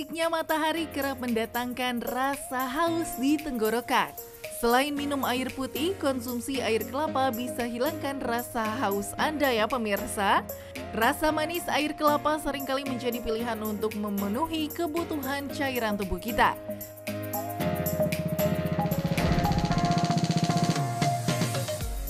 Teriknya matahari kerap mendatangkan rasa haus di tenggorokan. Selain minum air putih, konsumsi air kelapa bisa hilangkan rasa haus Anda ya pemirsa. Rasa manis air kelapa seringkali menjadi pilihan untuk memenuhi kebutuhan cairan tubuh kita.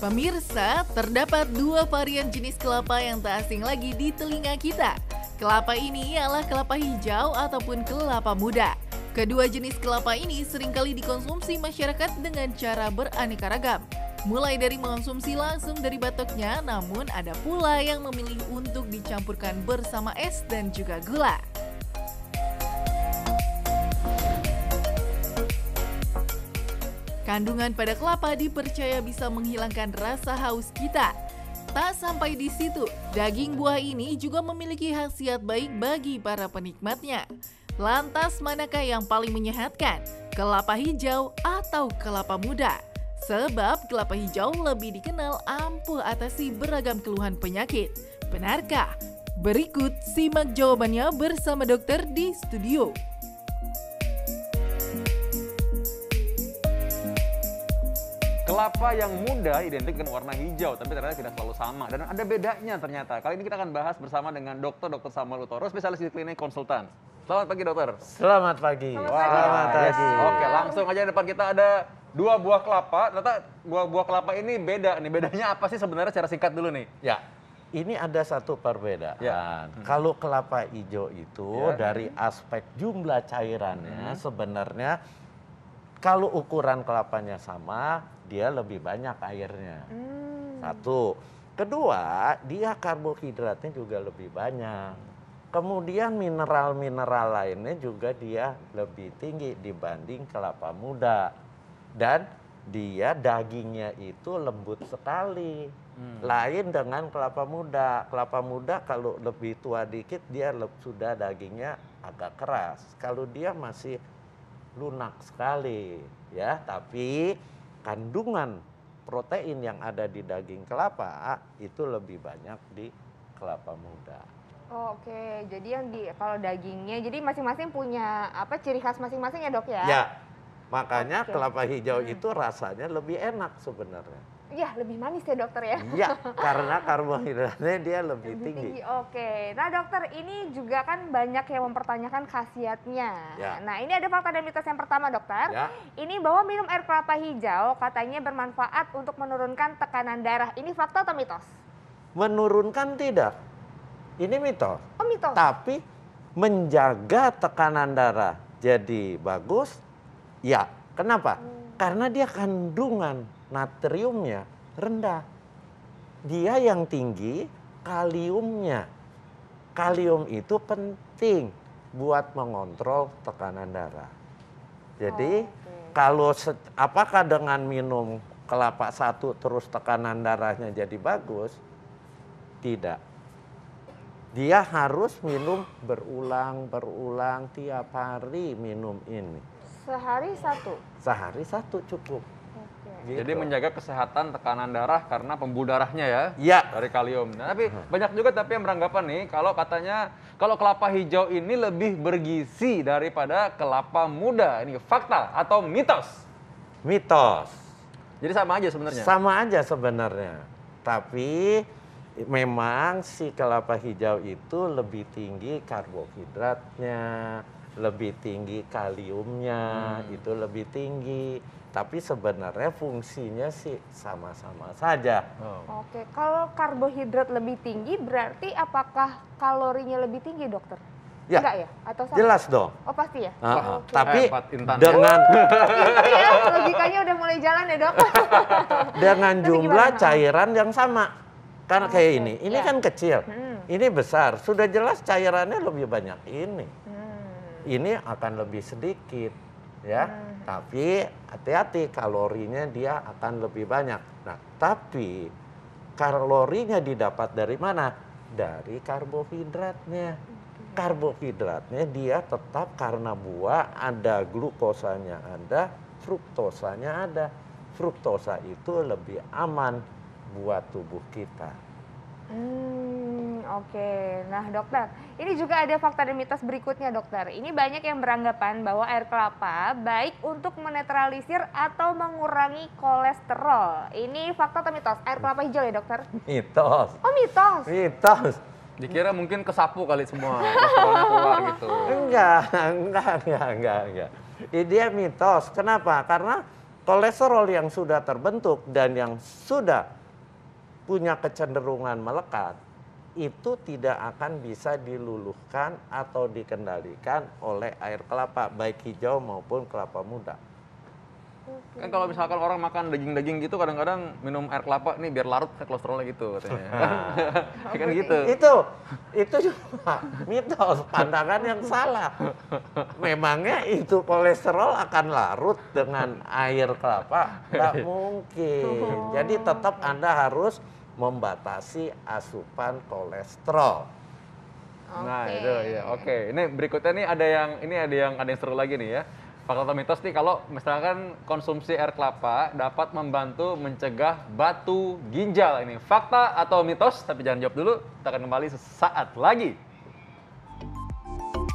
Pemirsa, terdapat dua varian jenis kelapa yang tak asing lagi di telinga kita. Kelapa ini ialah kelapa hijau ataupun kelapa muda. Kedua jenis kelapa ini seringkali dikonsumsi masyarakat dengan cara beraneka ragam. Mulai dari mengonsumsi langsung dari batoknya, namun ada pula yang memilih untuk dicampurkan bersama es dan juga gula. Kandungan pada kelapa dipercaya bisa menghilangkan rasa haus kita. Tak sampai di situ, daging buah ini juga memiliki khasiat baik bagi para penikmatnya. Lantas manakah yang paling menyehatkan? Kelapa hijau atau kelapa muda? Sebab kelapa hijau lebih dikenal ampuh atasi beragam keluhan penyakit. Benarkah? Berikut simak jawabannya bersama dokter di studio. Kelapa yang muda identik dengan warna hijau, tapi ternyata tidak selalu sama. Dan ada bedanya ternyata. Kali ini kita akan bahas bersama dengan Dr. Samuel Utoro, spesialis di klinik konsultan. Selamat pagi, dokter. Selamat pagi. Selamat pagi. Oke, langsung aja depan kita ada dua buah kelapa. Ternyata buah kelapa ini beda nih. Bedanya apa sih sebenarnya secara singkat dulu nih? Ya, ini ada satu perbedaan. Ya. Kalau kelapa hijau itu dari aspek jumlah cairannya sebenarnya kalau ukuran kelapanya sama, dia lebih banyak airnya. Satu. Kedua, dia karbohidratnya juga lebih banyak. Kemudian mineral-mineral lainnya juga dia lebih tinggi dibanding kelapa muda. Dan dia dagingnya itu lembut sekali. Lain dengan kelapa muda. Kelapa muda kalau lebih tua dikit dia sudah dagingnya agak keras. Kalau dia masih lunak sekali, ya. Tapi kandungan protein yang ada di daging kelapa itu lebih banyak di kelapa muda. Oh, oke, jadi yang kalau dagingnya, jadi masing-masing punya apa ciri khas masing-masing ya dok ya? Ya, makanya kelapa hijau itu rasanya lebih enak sebenarnya. Iya, lebih manis ya dokter ya? Iya, karena karbohidratnya dia lebih tinggi. Oke, nah dokter ini juga kan banyak yang mempertanyakan khasiatnya. Ya. Nah ini ada fakta dan mitos yang pertama dokter. Ya. Ini bahwa minum air kelapa hijau katanya bermanfaat untuk menurunkan tekanan darah. Ini fakta atau mitos? Menurunkan tidak. Ini mitos. Oh mitos. Tapi menjaga tekanan darah jadi bagus. Ya, kenapa? Karena dia kandungan natriumnya rendah. Dia yang tinggi kaliumnya. Kalium itu penting buat mengontrol tekanan darah. Jadi kalau apakah dengan minum kelapa satu terus tekanan darahnya jadi bagus? Tidak. Dia harus minum berulang tiap hari minum ini. Sehari satu? Sehari satu cukup. Gitu. Jadi menjaga kesehatan tekanan darah karena pembuluh darahnya ya, Ya. dari kalium. Nah, tapi banyak juga yang beranggapan nih kalau katanya kalau kelapa hijau ini lebih bergizi daripada kelapa muda. Ini fakta atau mitos? Mitos. Jadi sama aja sebenarnya. Sama aja sebenarnya. Tapi memang si kelapa hijau itu lebih tinggi karbohidratnya, lebih tinggi kaliumnya, itu lebih tinggi. Tapi sebenarnya fungsinya sih sama-sama saja. Oke, kalau karbohidrat lebih tinggi berarti apakah kalorinya lebih tinggi dokter? Ya, enggak ya? Atau sama? jelas dong. Oh pasti ya? Oke. Tapi Intan, dengan Ya, logikanya udah mulai jalan ya dok. dengan Tapi jumlah gimana? cairan yang sama. Karena kayak ini ya. kan kecil, ini besar. Sudah jelas cairannya lebih banyak ini. Ini akan lebih sedikit, ya. Tapi hati-hati kalorinya dia akan lebih banyak. Nah, tapi kalorinya didapat dari mana? Dari karbohidratnya. Karbohidratnya dia tetap karena buah ada glukosanya ada, fruktosanya ada. Fruktosa itu lebih aman buat tubuh kita. Oke. Nah, dokter, ini juga ada fakta dan mitos berikutnya, dokter. Ini banyak yang beranggapan bahwa air kelapa baik untuk menetralisir atau mengurangi kolesterol. Ini fakta atau mitos? Air kelapa hijau ya, dokter? Mitos. Oh, mitos. Mitos. Dikira mungkin kesapu kali semua kolesterolnya keluar gitu. Enggak. Ini dia mitos. Kenapa? Karena kolesterol yang sudah terbentuk dan yang sudah punya kecenderungan melekat, itu tidak akan bisa diluluhkan atau dikendalikan oleh air kelapa, baik hijau maupun kelapa muda. Kan kalau misalkan orang makan daging-daging gitu kadang-kadang minum air kelapa nih biar larut kolesterolnya gitu katanya. Kan gitu. Itu cuma mitos, pandangan yang salah. Memangnya itu kolesterol akan larut dengan air kelapa? Nggak mungkin. Jadi tetap Anda harus membatasi asupan kolesterol. Nah, itu ya. Oke. Ini berikutnya nih ada yang seru lagi nih ya. Fakta atau mitos nih kalau misalkan konsumsi air kelapa dapat membantu mencegah batu ginjal. Ini fakta atau mitos? Tapi jangan jawab dulu. Kita akan kembali sesaat lagi.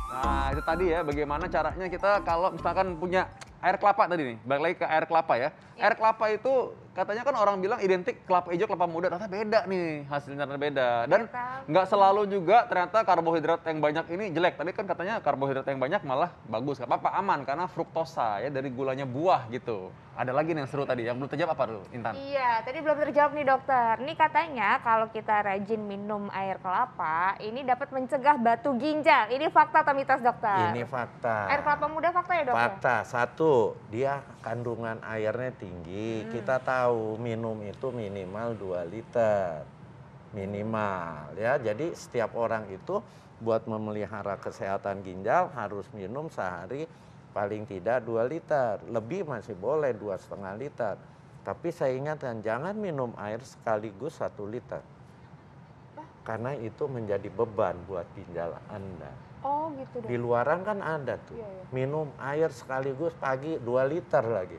Nah, itu tadi ya bagaimana caranya kita kalau misalkan punya air kelapa tadi nih. Balik lagi ke air kelapa ya. Air kelapa itu katanya kan orang bilang identik kelapa hijau, kelapa muda. Ternyata beda nih, hasilnya ternyata beda. Dan nggak selalu juga ternyata karbohidrat yang banyak ini jelek. Tadi kan katanya karbohidrat yang banyak malah bagus. Nggak apa-apa, aman. Karena fruktosa ya dari gulanya buah gitu. Ada lagi nih yang seru tadi. Yang belum terjawab apa dulu, Intan? Iya, tadi belum terjawab nih, dokter. Ini katanya kalau kita rajin minum air kelapa, ini dapat mencegah batu ginjal. Ini fakta atau mitos, dokter? Ini fakta. Air kelapa muda fakta ya, dokter? Fakta. Satu, dia kandungan airnya tinggi. Kita tahu minum itu minimal 2 liter. Minimal ya. Jadi setiap orang itu buat memelihara kesehatan ginjal harus minum sehari paling tidak 2 liter. Lebih masih boleh 2,5 liter. Tapi saya ingatkan jangan minum air sekaligus 1 liter. Karena itu menjadi beban buat ginjal Anda. Oh gitu, dok. Di luaran kan ada tuh. Iya. Minum air sekaligus pagi 2 liter lagi.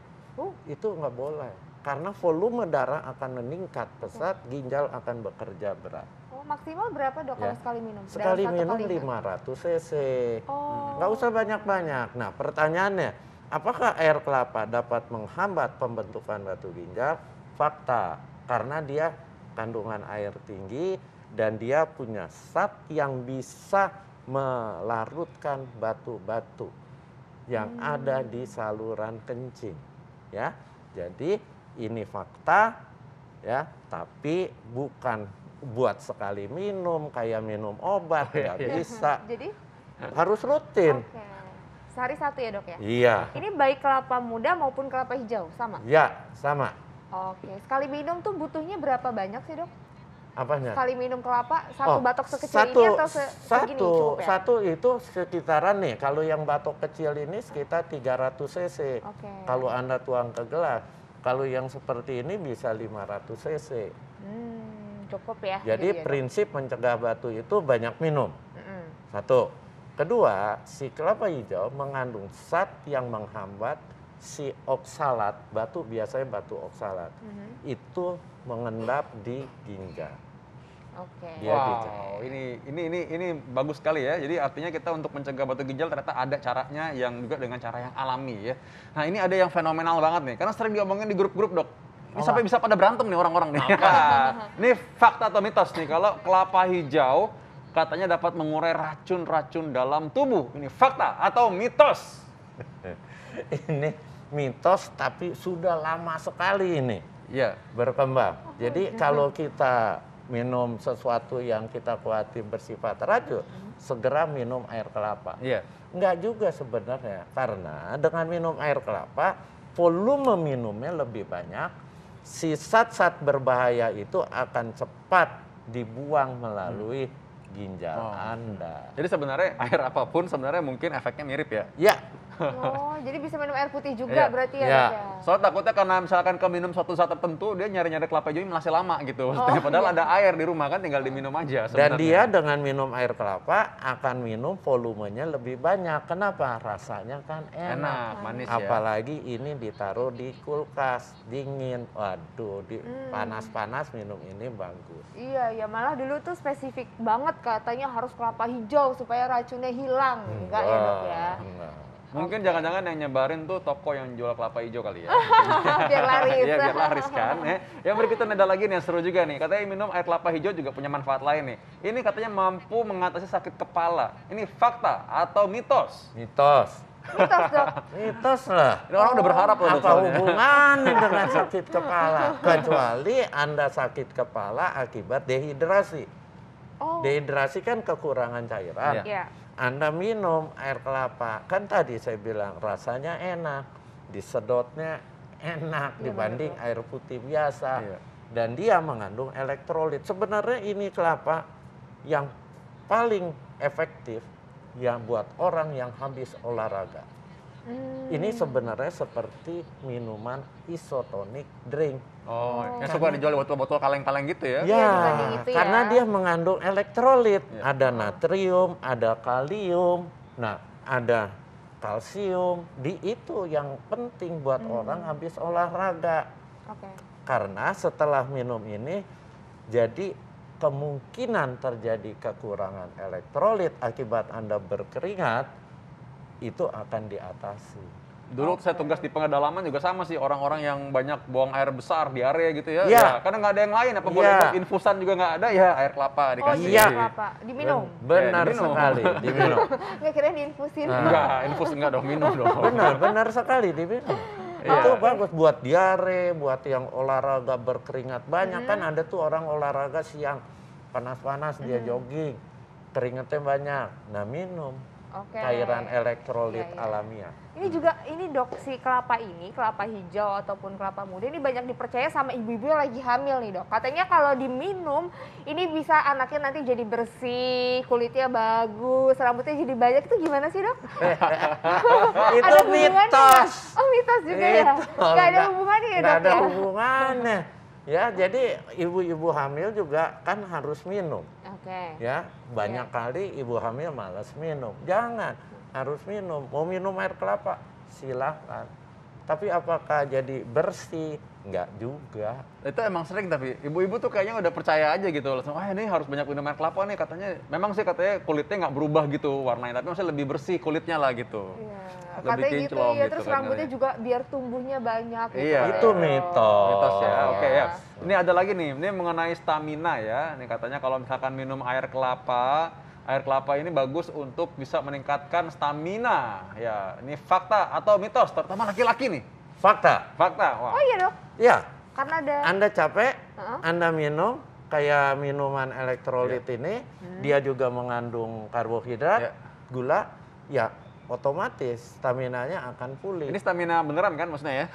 Itu nggak boleh. Karena volume darah akan meningkat pesat, ginjal akan bekerja berat. Oh, maksimal berapa, dok, kalau Ya. sekali minum? Sekali Dalam satu minum kali 500 cc. Oh. Nggak usah banyak-banyak. Nah pertanyaannya, apakah air kelapa dapat menghambat pembentukan batu ginjal? Fakta, karena dia kandungan air tinggi dan dia punya zat yang bisa melarutkan batu-batu yang ada di saluran kencing. Ya, jadi ini fakta, ya, tapi bukan buat sekali minum kayak minum obat, nggak bisa. Jadi? Harus rutin. Oke. Sehari satu ya, dok ya? Iya, Ini baik kelapa muda maupun kelapa hijau, sama? ya sama. Oke. Sekali minum tuh butuhnya berapa banyak sih, dok? Apanya? Sekali minum kelapa, satu batok sekecil satu, ini atau segini cukup ya? Satu itu sekitaran nih, kalau yang batok kecil ini sekitar 300 cc. Oke. Kalau Anda tuang ke gelas, kalau yang seperti ini bisa 500 cc. Cukup ya? Jadi prinsip mencegah batu itu banyak minum. Satu. Kedua, si kelapa hijau mengandung zat yang menghambat si oksalat, batu biasanya batu oksalat. Itu mengendap di ginjal. Oke. Dia Wow, ini bagus sekali ya. Jadi artinya kita untuk mencegah batu ginjal ternyata ada caranya yang juga dengan cara yang alami ya. Nah ini ada yang fenomenal banget nih, karena sering diomongin di grup-grup, dok. Ini sampai bisa pada berantem nih orang-orang nih. Ini fakta atau mitos nih, kalau kelapa hijau katanya dapat mengurai racun-racun dalam tubuh. Ini fakta atau mitos? Ini mitos tapi sudah lama sekali ini. Iya. Berkembang. Jadi kalau kita minum sesuatu yang kita khawatir bersifat racun, segera minum air kelapa. Iya. Enggak juga sebenarnya, karena dengan minum air kelapa, volume minumnya lebih banyak, si zat-zat berbahaya itu akan cepat dibuang melalui ginjal Anda. Jadi sebenarnya air apapun sebenarnya mungkin efeknya mirip ya? Ya, Oh, jadi bisa minum air putih juga Iya. berarti ya, Iya. Dok ya? Soalnya takutnya karena misalkan keminum suatu saat tertentu, dia nyari-nyari kelapa hijau masih lama gitu. Oh, Padahal iya. ada air di rumah kan, tinggal diminum aja Dan sebenarnya. dia dengan minum air kelapa akan minum volumenya lebih banyak. Kenapa? Rasanya kan enak. Enak, manis ya. Apalagi ini ditaruh di kulkas, dingin. Waduh, panas-panas minum ini bagus. Iya, ya malah dulu tuh spesifik banget katanya harus kelapa hijau supaya racunnya hilang. Enggak ya, Dok ya? Enggak. Mungkin jangan-jangan yang nyebarin tuh toko yang jual kelapa hijau kali ya. Biar laris. Iya, biar laris kan. Yang berikutnya ada lagi nih yang seru juga nih. Katanya minum air kelapa hijau juga punya manfaat lain nih. Ini katanya mampu mengatasi sakit kepala. Ini fakta atau mitos? Mitos. Mitos, Dok. Mitos lah. Ini orang udah berharap loh. Apa soalnya. hubungannya dengan sakit kepala? Kecuali Anda sakit kepala akibat dehidrasi. Oh, Dehidrasi kan kekurangan cairan. Iya. iya. Anda minum air kelapa, kan tadi saya bilang rasanya enak, disedotnya enak Iya, dibanding betul. air putih biasa. Iya. Dan dia mengandung elektrolit. Sebenarnya ini kelapa yang paling efektif yang buat orang yang habis olahraga. Ini sebenarnya seperti minuman isotonik drink. Oh, yang suka dijual di botol-botol kaleng-kaleng gitu ya? Iya, dibanding itu ya. Karena dia mengandung elektrolit. Iya. Ada natrium, ada kalium, nah ada kalsium. Itu yang penting buat orang habis olahraga. Oke. Karena setelah minum ini, jadi kemungkinan terjadi kekurangan elektrolit akibat Anda berkeringat, itu akan diatasi. Dulu saya tugas di pedalaman juga sama sih, orang-orang yang banyak buang air besar, diare gitu ya. Iya. Ya, karena nggak ada yang lain, apa boleh Iya. buat infusan juga nggak ada, ya air kelapa Oh dikasih. iya, Iya. kelapa. Diminum? Benar diminum. sekali, diminum. Nggak kira diinfusin. Nah. Enggak, infus enggak dong, minum dong. Benar sekali diminum. Iya. Itu bagus buat diare, buat yang olahraga berkeringat banyak. Kan ada tuh orang olahraga siang panas-panas dia jogging, keringatnya banyak. Nah minum Oke. cairan elektrolit Iya, iya. alamiah. Ini juga, ini Dok, si kelapa ini, kelapa hijau ataupun kelapa muda ini banyak dipercaya sama ibu-ibu yang lagi hamil nih, Dok. Katanya kalau diminum, ini bisa anaknya nanti jadi bersih, kulitnya bagus, rambutnya jadi banyak. Itu gimana sih, Dok? Itu Ada hubungannya mitos. nggak? Oh, mitos juga ya? Itu, Nggak ada hubungannya ya, nggak Dok ada ya? hubungannya. Ya, jadi ibu-ibu hamil juga kan harus minum. Oke. Ya, banyak kali ibu hamil malas minum. Jangan, harus minum. Mau minum air kelapa, silahkan. Tapi apakah jadi bersih? Enggak juga. Itu emang sering, tapi ibu-ibu tuh kayaknya udah percaya aja gitu. Langsung, wah ini harus banyak minum air kelapa nih katanya. Memang sih katanya kulitnya nggak berubah gitu warnanya, tapi maksudnya lebih bersih kulitnya lah gitu. Iya. Lebih Katanya gitu kinclong ya, gitu terus kan rambutnya katanya. juga biar tumbuhnya banyak. gitu Iya. katanya, Itu Dok. mitos. Mitos ya, oke Iya. ya. Ini ada lagi nih, ini mengenai stamina ya. Ini katanya kalau misalkan minum air kelapa ini bagus untuk bisa meningkatkan stamina. Ya, ini fakta atau mitos, terutama laki-laki nih. Fakta. Fakta, wah. Oh iya, Dok. Ya, Karena ada Anda capek, Heeh. Anda minum kayak minuman elektrolit Iya. ini, dia juga mengandung karbohidrat, Iya. gula, ya otomatis staminanya akan pulih. Ini stamina beneran kan maksudnya ya?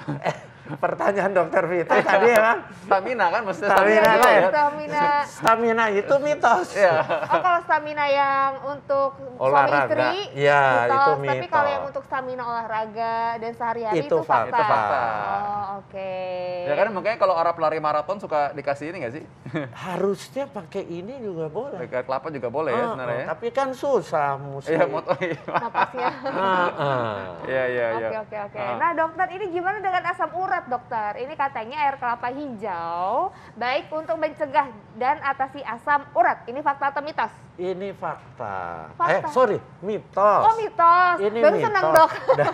Pertanyaan dokter Fitri tadi ya kan? Stamina kan maksudnya Stamina stamina lah ya? ya. stamina. Stamina itu mitos. Iya. Oh, kalau stamina yang untuk suami Olahraga. istri, Iya, itu Tapi mitos. kalau yang untuk stamina olahraga dan sehari-hari Itu itu fakta. fakta. Itu fakta. Oh, oke. Ya kan makanya kalau orang pelari maraton suka dikasih ini nggak sih? Harusnya pakai ini juga boleh. Air kelapa juga boleh ya sebenarnya ya? Tapi kan susah mesti. Iya, moto iya. Napasnya. Iya, iya, iya. Oke. Nah, dokter, ini gimana dengan asam urat, dokter? Ini katanya air kelapa hijau baik untuk mencegah dan atasi asam urat. Ini fakta atau mitos? Ini fakta. Fakta. Sorry, mitos. Oh, mitos. Ini Baru mitos. senang, Dok. Dan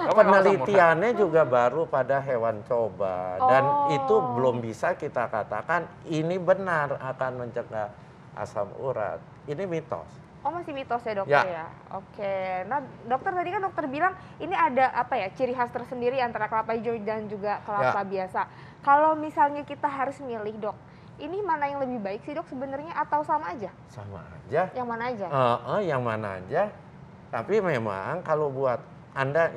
Kamu penelitiannya juga baru pada hewan coba. Dan Oh. itu belum bisa kita katakan ini benar akan mencegah asam urat. Ini mitos. Oh, masih mitos ya, dokter ya? Oke. Nah, dokter tadi kan dokter bilang ini ada apa ya, ciri khas tersendiri antara kelapa hijau dan juga kelapa biasa. Kalau misalnya kita harus milih, Dok, ini mana yang lebih baik sih, Dok, sebenarnya atau sama aja? Sama aja. Yang mana aja? Yang mana aja. Tapi memang kalau buat Anda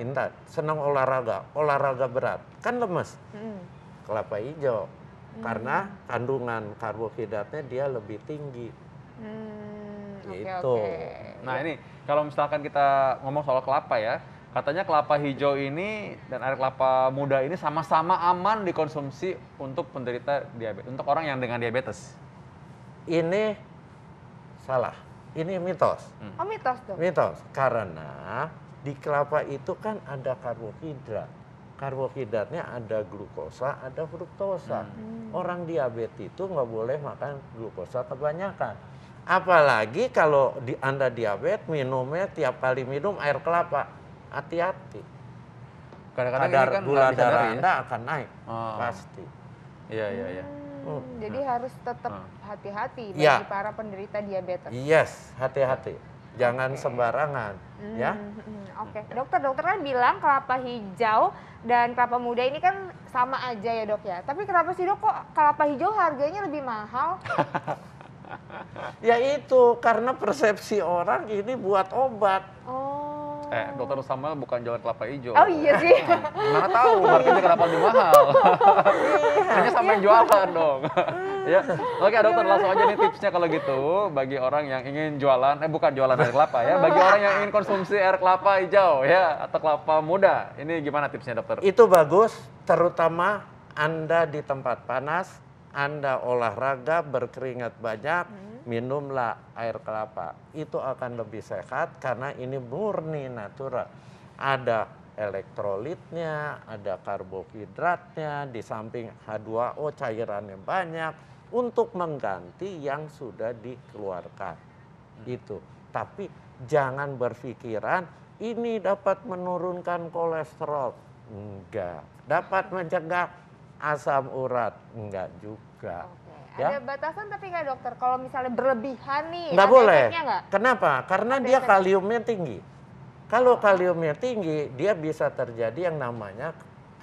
senang olahraga berat, kan lemes. Mm. Kelapa hijau. Karena kandungan karbohidratnya dia lebih tinggi. Oke, Gitu. oke. Nah ini kalau misalkan kita ngomong soal kelapa ya, Katanya kelapa hijau ini dan air kelapa muda ini sama-sama aman dikonsumsi untuk penderita diabetes, untuk orang yang dengan diabetes. Ini salah. Ini mitos. Oh mitos tuh. Mitos. Karena di kelapa itu kan ada karbohidrat. Karbohidratnya ada glukosa, ada fruktosa. Orang diabetes itu nggak boleh makan glukosa kebanyakan. Apalagi kalau Anda diabetes, minumnya tiap kali minum air kelapa. Hati-hati. Kadang-kadang Kadar ini kan gula nggak darah disadari ya. Anda akan naik. Oh. Pasti. Iya, iya, iya. Jadi harus tetap hati-hati bagi Ya. para penderita diabetes. Yes, hati-hati. Jangan sembarangan. Ya. Oke, dokter kan bilang kelapa hijau dan kelapa muda ini kan sama aja ya dok ya. Tapi kenapa sih dok kok kelapa hijau harganya lebih mahal? Ya itu karena persepsi orang ini buat obat. Oh. Dokter Samuel bukan jualan kelapa hijau. Oh iya sih. Mana tahu harganya kenapa lebih mahal. Hanya sama yang jualan dong. Ya. Oke, dokter langsung aja nih tipsnya kalau gitu bagi orang yang ingin jualan, bukan jualan air kelapa ya, bagi orang yang ingin konsumsi air kelapa hijau ya atau kelapa muda. Ini gimana tipsnya, dokter? Itu bagus, terutama Anda di tempat panas, Anda olahraga berkeringat banyak, minumlah air kelapa. Itu akan lebih sehat karena ini murni natural. Ada elektrolitnya, ada karbohidratnya, di samping H2O cairannya banyak untuk mengganti yang sudah dikeluarkan. Itu. Tapi jangan berpikiran ini dapat menurunkan kolesterol. Enggak. Dapat mencegah asam urat. Enggak juga. Oke. Ya. Ada batasan tapi nggak dokter? Kalau misalnya berlebihan nih, Nggak ada boleh. efeknya nggak? Kenapa? Karena Ada dia efek. kaliumnya tinggi. Kalau kaliumnya tinggi, dia bisa terjadi yang namanya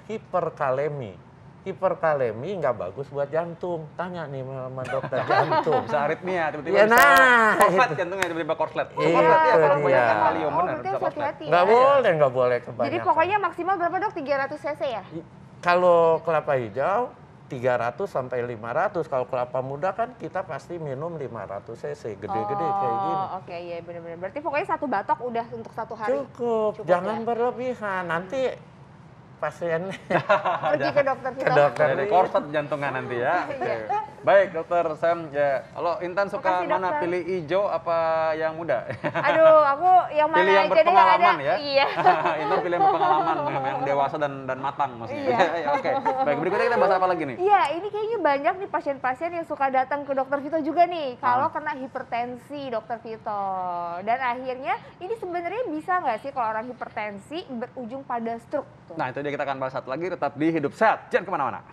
hiperkalemi. Hiperkalemi nggak bagus buat jantung. Tanya nih sama dokter jantung. Bisa aritmia, tiba-tiba Ya, bisa nah, korslet itu. jantungnya, tiba-tiba korslet. Iya, Korslet ya, kalau itu banyak dia. kalium benar berarti bisa harus korslet. hati-hati Nggak ya. boleh, nggak boleh kebanyakan. Jadi pokoknya maksimal berapa dok? 300 cc ya? Kalau kelapa hijau 300 sampai 500. Kalau kelapa muda kan kita pasti minum 500 cc, gede-gede kayak gini. Oh, oke, iya benar-benar. Berarti pokoknya satu batok udah untuk satu hari. Cukup, Cukup jangan ya? berlebihan. Nanti pasiennya Pergi ke dokter ke kita. dokter. Jadi korslet jantungnya nanti ya. Oke. Baik, dokter Sam. Ya, kalau Intan suka Makasih, mana? dokter. Pilih hijau apa yang muda? Aduh, aku yang mana Pilih yang aja deh yang ada. berpengalaman ya. Iya. Intan pilih yang berpengalaman, yang dewasa dan matang maksudnya. Iya. Ya, oke. Baik, berikutnya kita bahas apa lagi nih? Iya, ini kayaknya banyak nih pasien-pasien yang suka datang ke dokter Vito juga nih. Kalau kena hipertensi, dokter Vito. Dan akhirnya ini sebenarnya bisa nggak sih kalau orang hipertensi berujung pada stroke? Tuh. Nah, itu dia kita akan bahas satu lagi, tetap di Hidup Sehat. Jangan kemana-mana.